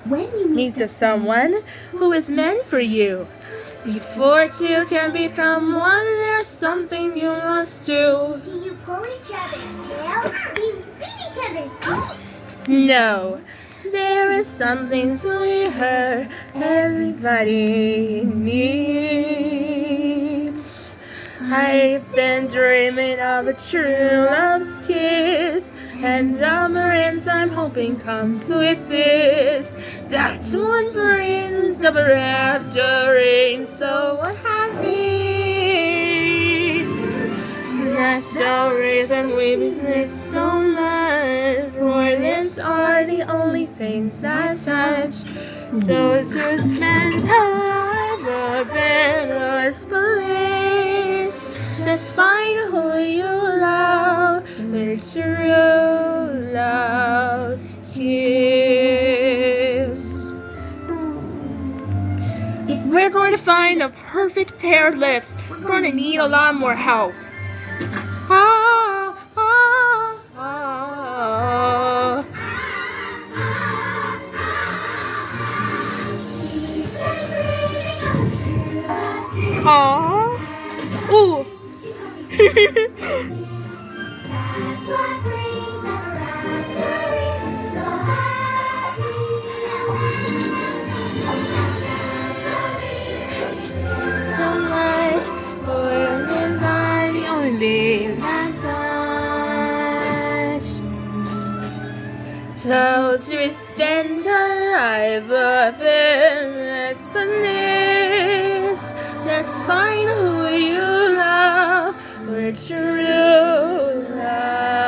when you Meet the someone who is meant for you. Before two can become one, there's something you must do. Do you pull each other's tails? Do you feed each other's feet? No, there is something sweeter everybody needs. I've been dreaming of a true love's kiss, and Amarant's I'm hoping comes with this. That's what brings up after rain so happy. That's the reason we live so much. Our lips are the only things that touch. So to spend time up in a place, just find who you love, where true love's kiss. If we're going to find a perfect pair of lips, we're going to need a lot more help. Ah, ah, ah. Aww. Ooh. That's what brings ever after rain so happy. So much for lives are the only thing that touch. So to spend a life up in this bliss, just find who you love, where true love